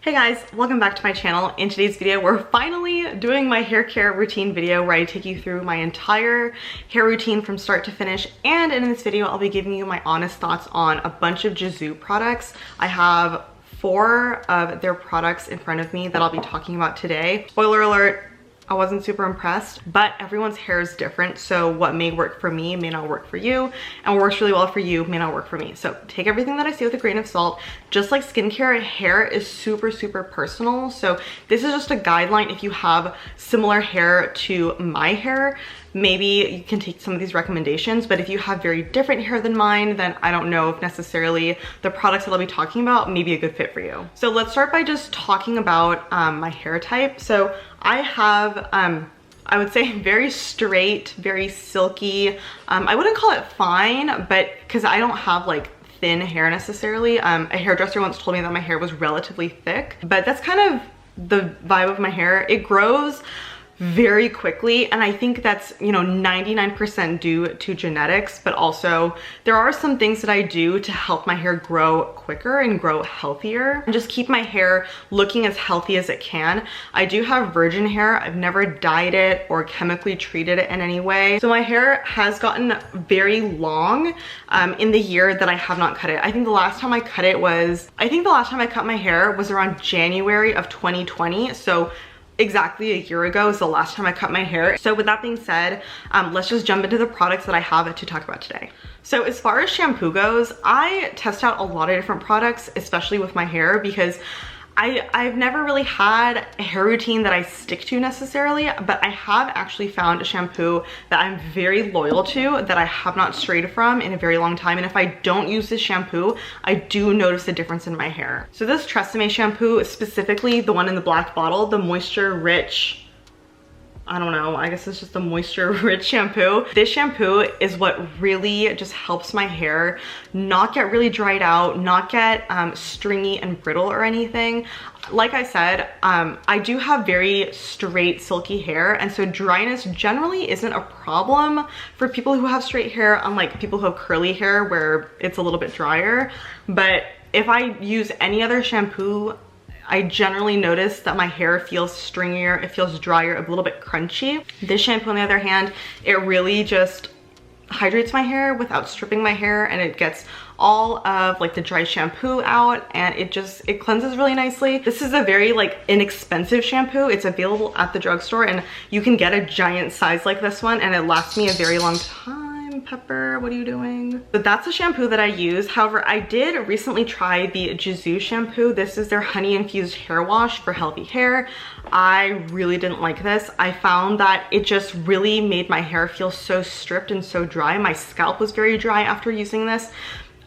Hey guys, welcome back to my channel. In today's video, we're finally doing my hair care routine video where I take you through my entire hair routine from start to finish. And in this video, I'll be giving you my honest thoughts on a bunch of Gisou products. I have 4 of their products in front of me that I'll be talking about today. Spoiler alert, I wasn't super impressed, but everyone's hair is different. So what may work for me may not work for you, and what works really well for you may not work for me. So take everything that I say with a grain of salt. Just like skincare, hair is super personal. So this is just a guideline. If you have similar hair to my hair, maybe you can take some of these recommendations, but if you have very different hair than mine, then I don't know if necessarily the products that I'll be talking about may be a good fit for you. So let's start by just talking about my hair type. So I have, I would say very straight, very silky. I wouldn't call it fine, but because I don't have like thin hair necessarily. A hairdresser once told me that my hair was relatively thick, but that's kind of the vibe of my hair. It grows very quickly, and I think that's, you know, 99% due to genetics, but also there are some things that I do to help my hair grow quicker and grow healthier and just keep my hair looking as healthy as it can. I do have virgin hair. I've never dyed it or chemically treated it in any way. So my hair has gotten very long in the year that I have not cut it. I think the last time I cut it was, my hair was around January of 2020. So exactly a year ago is the last time I cut my hair. So with that being said, let's just jump into the products that I have to talk about today. So as far as shampoo goes, I test out a lot of different products, especially with my hair, because I've never really had a hair routine that I stick to necessarily, but I have actually found a shampoo that I'm very loyal to, that I have not strayed from in a very long time. And if I don't use this shampoo, I do notice a difference in my hair. So this Tresemme shampoo, specifically the one in the black bottle, the moisture rich, I don't know, I guess it's just a moisture rich shampoo. This shampoo is what really just helps my hair not get really dried out, not get stringy and brittle or anything. Like I said, I do have very straight, silky hair, and so dryness generally isn't a problem for people who have straight hair, unlike people who have curly hair where it's a little bit drier. But if I use any other shampoo, I generally notice that my hair feels stringier, it feels drier, a little bit crunchy. This shampoo, on the other hand, it really just hydrates my hair without stripping my hair, and it gets all of like the dry shampoo out, and it cleanses really nicely. This is a very like inexpensive shampoo. It's available at the drugstore, and you can get a giant size like this one, and it lasts me a very long time. Pepper, what are you doing? But that's a shampoo that I use. However, I did recently try the Gisou shampoo. This is their honey infused hair wash for healthy hair. I really didn't like this. I found that it just really made my hair feel so stripped and so dry. My scalp was very dry after using this.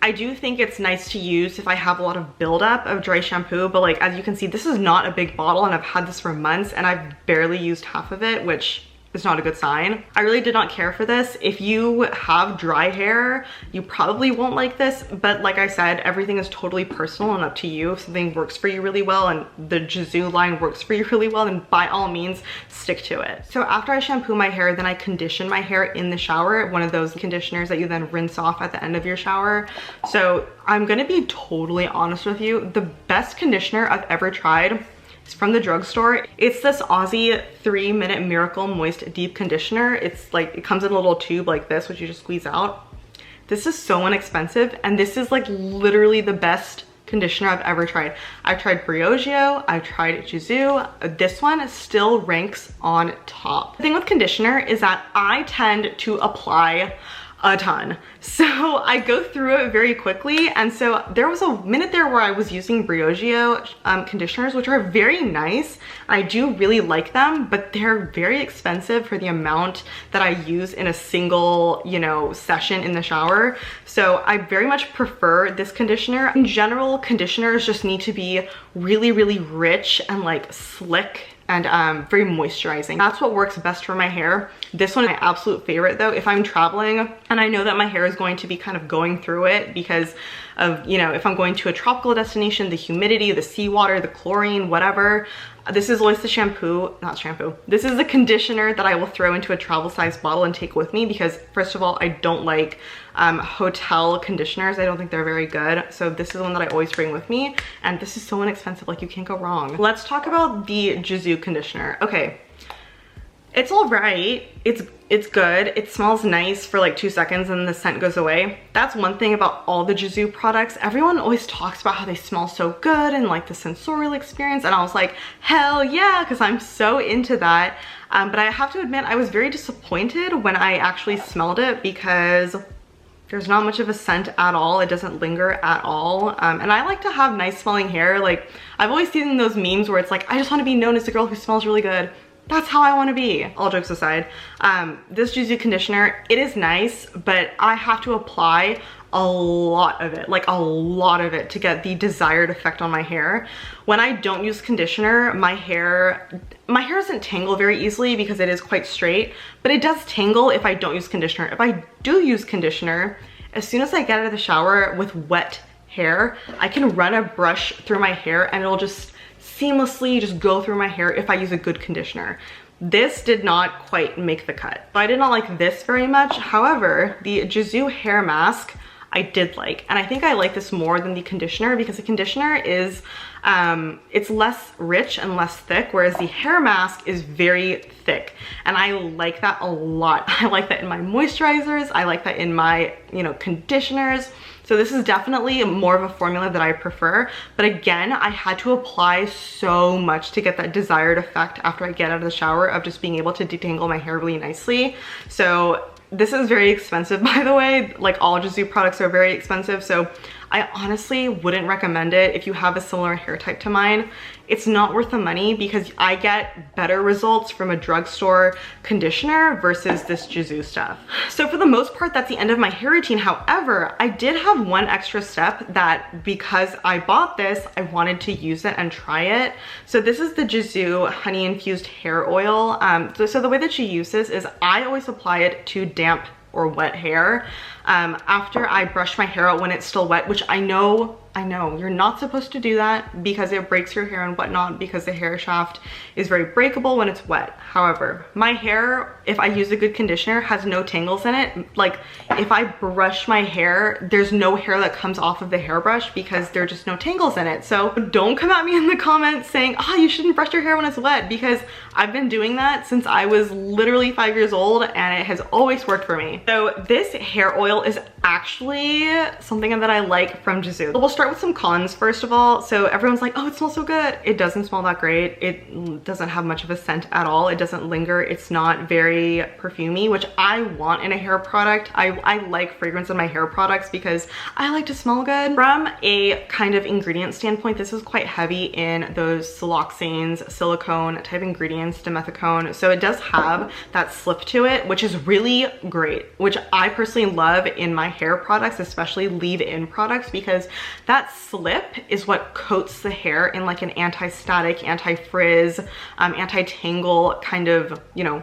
I do think it's nice to use if I have a lot of buildup of dry shampoo, but like, as you can see, this is not a big bottle, and I've had this for months and I've barely used half of it, which is not a good sign. I really did not care for this. If you have dry hair, you probably won't like this, but like I said, everything is totally personal and up to you. If something works for you really well and the Gisou line works for you really well, then by all means, stick to it. So after I shampoo my hair, then I condition my hair in the shower, one of those conditioners that you then rinse off at the end of your shower. So I'm gonna be totally honest with you, the best conditioner I've ever tried from the drugstore. It's this Aussie 3-minute Miracle Moist Deep Conditioner. It's like, it comes in a little tube like this, which you just squeeze out. This is so inexpensive, and this is like literally the best conditioner I've ever tried. I've tried Briogeo, I've tried Gisou. This one still ranks on top. The thing with conditioner is that I tend to apply a ton, so I go through it very quickly. And so there was a minute there where I was using Briogeo conditioners, which are very nice. I do really like them, but they're very expensive for the amount that I use in a single, you know, session in the shower. So I very much prefer this conditioner. In general, conditioners just need to be really rich and like slick and very moisturizing. That's what works best for my hair. This one is my absolute favorite though. If I'm traveling and I know that my hair is going to be kind of going through it because of, you know, if I'm going to a tropical destination, the humidity, the seawater, the chlorine, whatever. This is always the shampoo, not shampoo. This is the conditioner that I will throw into a travel size bottle and take with me because first of all, I don't like hotel conditioners. I don't think they're very good. So this is one that I always bring with me. And this is so inexpensive, like you can't go wrong. Let's talk about the Gisou conditioner. Okay, it's all right. It's good. It smells nice for like 2 seconds and the scent goes away. That's one thing about all the Gisou products. Everyone always talks about how they smell so good and like the sensorial experience. And I was like, hell yeah, because I'm so into that. But I have to admit, I was very disappointed when I actually smelled it because there's not much of a scent at all. It doesn't linger at all. And I like to have nice smelling hair. Like I've always seen those memes where it's like, I just want to be known as the girl who smells really good. That's how I want to be. All jokes aside, this Gisou conditioner, it is nice, but I have to apply a lot of it, like a lot of it to get the desired effect on my hair. When I don't use conditioner, my hair doesn't tangle very easily because it is quite straight, but it does tangle if I don't use conditioner. If I do use conditioner, as soon as I get out of the shower with wet hair, I can run a brush through my hair and it'll just seamlessly just go through my hair if I use a good conditioner. This did not quite make the cut. So I did not like this very much. However, the Gisou hair mask I did like, and I think I like this more than the conditioner because the conditioner is it's less rich and less thick, whereas the hair mask is very thick, and I like that a lot. I like that in my moisturizers, I like that in my, you know, conditioners. So this is definitely more of a formula that I prefer, but again, I had to apply so much to get that desired effect after I get out of the shower of just being able to detangle my hair really nicely. So this is very expensive, by the way. Like all Gisou products are very expensive, so I honestly wouldn't recommend it if you have a similar hair type to mine. It's not worth the money because I get better results from a drugstore conditioner versus this Gisou stuff. So for the most part, that's the end of my hair routine. However, I did have one extra step that because I bought this, I wanted to use it and try it. So this is the Gisou honey infused hair oil. So the way that you use this is I always apply it to damp or wet hair after I brush my hair out when it's still wet, which I know you're not supposed to do that because it breaks your hair and whatnot, because the hair shaft is very breakable when it's wet. However, my hair, if I use a good conditioner, has no tangles in it. Like if I brush my hair, there's no hair that comes off of the hairbrush because there are just no tangles in it. So don't come at me in the comments saying, oh, you shouldn't brush your hair when it's wet, because I've been doing that since I was literally 5 years old and it has always worked for me. So this hair oil is actually something that I like from Gisou. We'll start with some cons first of all. So everyone's like, oh, it smells so good. It doesn't smell that great. It doesn't have much of a scent at all. It doesn't linger. It's not very perfumey, which I want in a hair product. I like fragrance in my hair products because I like to smell good. From a kind of ingredient standpoint, this is quite heavy in those siloxanes, silicone type ingredients, dimethicone. So it does have that slip to it, which is really great, which I personally love in my hair products, especially leave-in products, because that slip is what coats the hair in like an anti-static, anti-frizz, anti-tangle kind of, you know,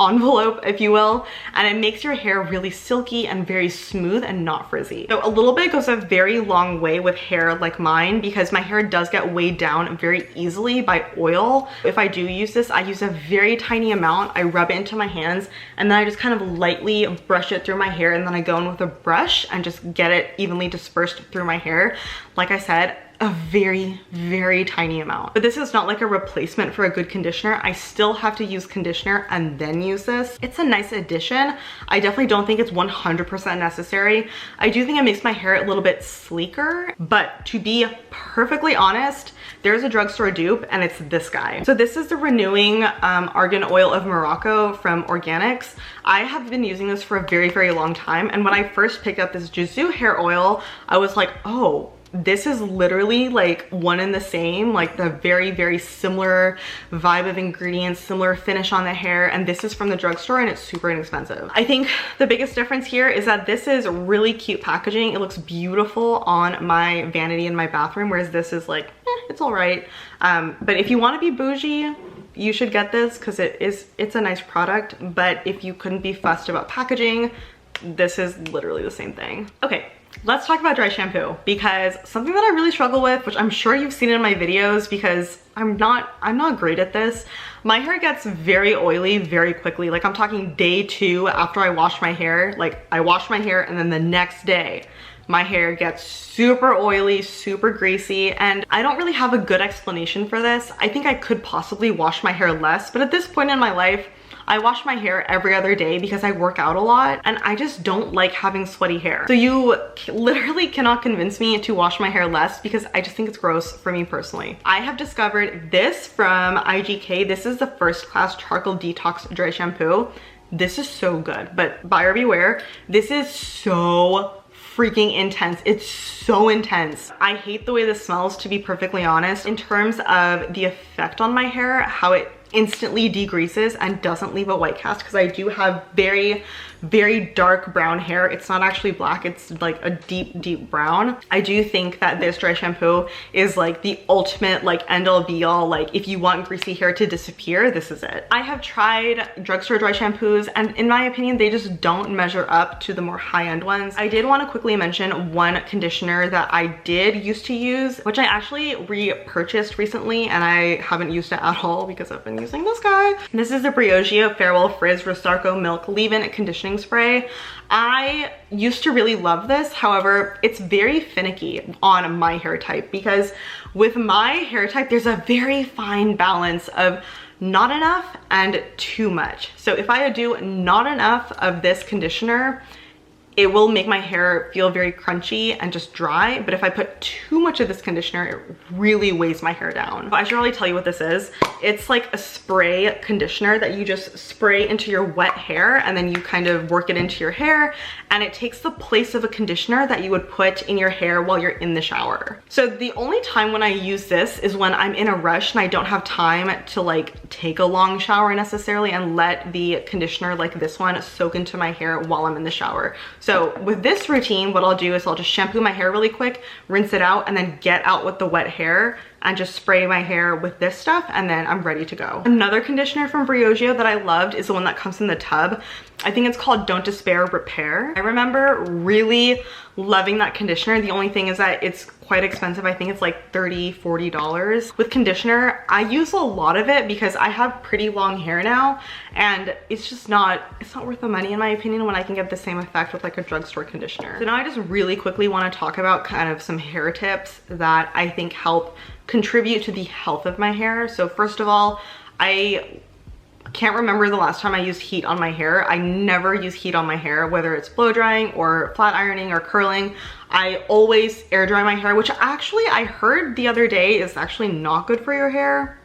envelope, if you will, and it makes your hair really silky and very smooth and not frizzy. So a little bit goes a very long way with hair like mine, because my hair does get weighed down very easily by oil. If I do use this, I use a very tiny amount. I rub it into my hands and then I just kind of lightly brush it through my hair, and then I go in with a brush and just get it evenly dispersed through my hair. Like I said, a very, very tiny amount. But this is not like a replacement for a good conditioner. I still have to use conditioner and then use this. It's a nice addition. I definitely don't think it's 100% necessary. I do think it makes my hair a little bit sleeker, but to be perfectly honest, there's a drugstore dupe and it's this guy. So this is the Renewing Argan Oil of Morocco from Organics. I have been using this for a very, very long time. And when I first picked up this Gisou hair oil, I was like, oh, this is literally like one and the same, like the very, very similar vibe of ingredients, similar finish on the hair, and this is from the drugstore and it's super inexpensive. I think the biggest difference here is that this is really cute packaging. It looks beautiful on my vanity in my bathroom, whereas this is like, it's all right. But if you want to be bougie, you should get this because it's a nice product. But if you couldn't be fussed about packaging, this is literally the same thing. Okay, let's talk about dry shampoo, because something that I really struggle with, which I'm sure you've seen in my videos because I'm not great at this. My hair gets very oily very quickly. Like I'm talking day 2 after I wash my hair. Like I wash my hair and then the next day my hair gets super oily, super greasy, and I don't really have a good explanation for this. I think I could possibly wash my hair less, but at this point in my life, I wash my hair every other day because I work out a lot and I just don't like having sweaty hair. So you literally cannot convince me to wash my hair less because I just think it's gross for me personally. I have discovered this from IGK. This is the First Class Charcoal Detox Dry Shampoo. This is so good, but buyer beware. This is so freaking intense. It's so intense. I hate the way this smells, to be perfectly honest. In terms of the effect on my hair, how it instantly degreases and doesn't leave a white cast, because I do have very dark brown hair. It's not actually black, it's like a deep brown. I do think that this dry shampoo is like the ultimate like end all be all. Like if you want greasy hair to disappear, this is it. I have tried drugstore dry shampoos and in my opinion they just don't measure up to the more high-end ones. I did want to quickly mention one conditioner that I did used to use, which I actually repurchased recently and I haven't used it at all because I've been using this guy. This is the Briogeo Farewell Frizz Rosarco Milk Leave-In Conditioning Spray. I used to really love this. However, it's very finicky on my hair type because with my hair type, there's a very fine balance of not enough and too much. So if I do not enough of this conditioner, it will make my hair feel very crunchy and just dry. But if I put too much of this conditioner, it really weighs my hair down. I should really tell you what this is. It's like a spray conditioner that you just spray into your wet hair and then you kind of work it into your hair, and it takes the place of a conditioner that you would put in your hair while you're in the shower. So the only time when I use this is when I'm in a rush and I don't have time to like take a long shower necessarily and let the conditioner like this one soak into my hair while I'm in the shower. So with this routine, what I'll do is I'll just shampoo my hair really quick, rinse it out, and then get out with the wet hair and just spray my hair with this stuff, and then I'm ready to go. Another conditioner from Briogeo that I loved is the one that comes in the tub. I think it's called Don't Despair Repair. I remember really loving that conditioner. The only thing is that it's quite expensive. I think it's like $30, $40. With conditioner, I use a lot of it because I have pretty long hair now and it's just not worth the money in my opinion when I can get the same effect with like a drugstore conditioner. So now I just really quickly want to talk about kind of some hair tips that I think help contribute to the health of my hair. So first of all, I can't remember the last time I used heat on my hair. I never use heat on my hair, whether it's blow drying or flat ironing or curling. I always air dry my hair, which actually I heard the other day is actually not good for your hair.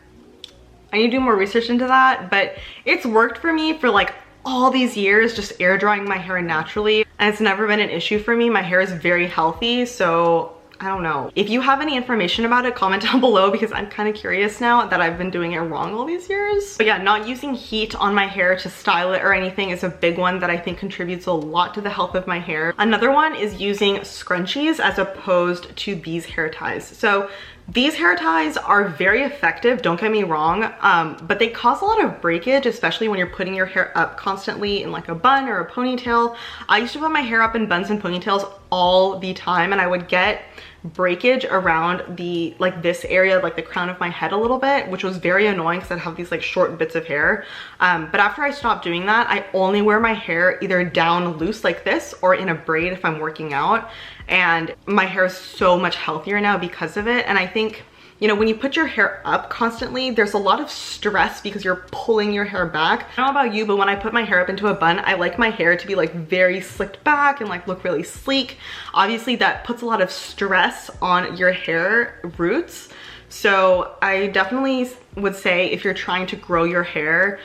I need to do more research into that, but it's worked for me for like all these years, just air drying my hair naturally, and it's never been an issue for me. My hair is very healthy, so I don't know. If you have any information about it, comment down below because I'm kind of curious now that I've been doing it wrong all these years. But yeah, not using heat on my hair to style it or anything is a big one that I think contributes a lot to the health of my hair. Another one is using scrunchies as opposed to these hair ties. So these hair ties are very effective, don't get me wrong, but they cause a lot of breakage, especially when you're putting your hair up constantly in like a bun or a ponytail. I used to put my hair up in buns and ponytails all the time and I would get breakage around the like this area, like the crown of my head a little bit, which was very annoying because I'd have these like short bits of hair. But after I stopped doing that, I only wear my hair either down loose like this or in a braid if I'm working out, and my hair is so much healthier now because of it. And I think, you know, when you put your hair up constantly, there's a lot of stress because you're pulling your hair back. I don't know about you, but when I put my hair up into a bun, I like my hair to be like very slicked back and like look really sleek. Obviously that puts a lot of stress on your hair roots. So I definitely would say if you're trying to grow your hair,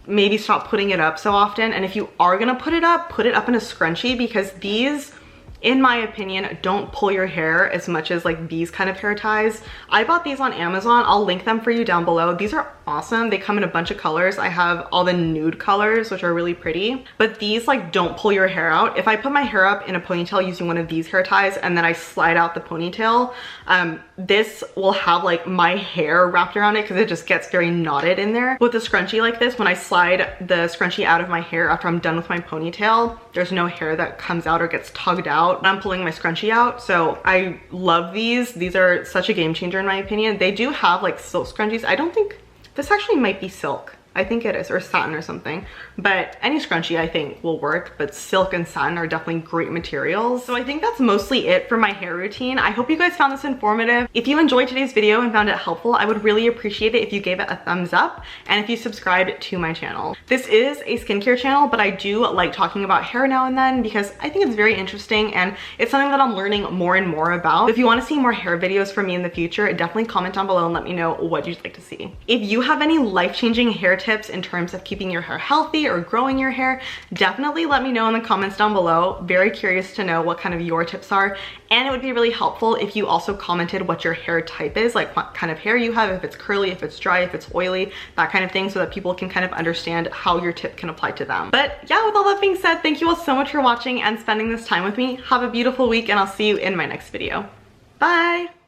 maybe stop putting it up so often. And if you are gonna put it up in a scrunchie, because these, in my opinion, don't pull your hair as much as like these kind of hair ties. I bought these on Amazon. I'll link them for you down below. These are awesome. They come in a bunch of colors. I have all the nude colors, which are really pretty, but these like don't pull your hair out. If I put my hair up in a ponytail using one of these hair ties and then I slide out the ponytail, this will have like my hair wrapped around it because it just gets very knotted in there. With a scrunchie like this, when I slide the scrunchie out of my hair after I'm done with my ponytail, there's no hair that comes out or gets tugged out when I'm pulling my scrunchie out. So I love these. These are such a game changer in my opinion. They do have like silk scrunchies. I don't think, this actually might be silk. I think it is, or satin or something, but any scrunchie I think will work, but silk and satin are definitely great materials. So I think that's mostly it for my hair routine. I hope you guys found this informative. If you enjoyed today's video and found it helpful, I would really appreciate it if you gave it a thumbs up and if you subscribed to my channel. This is a skincare channel, but I do like talking about hair now and then because I think it's very interesting and it's something that I'm learning more and more about. If you want to see more hair videos from me in the future, definitely comment down below and let me know what you'd like to see. If you have any life-changing hair tips in terms of keeping your hair healthy or growing your hair, definitely let me know in the comments down below. Very curious to know what kind of your tips are, and it would be really helpful if you also commented what your hair type is, like what kind of hair you have, if it's curly, if it's dry, if it's oily, that kind of thing, so that people can kind of understand how your tip can apply to them. But yeah, with all that being said, thank you all so much for watching and spending this time with me. Have a beautiful week and I'll see you in my next video. Bye!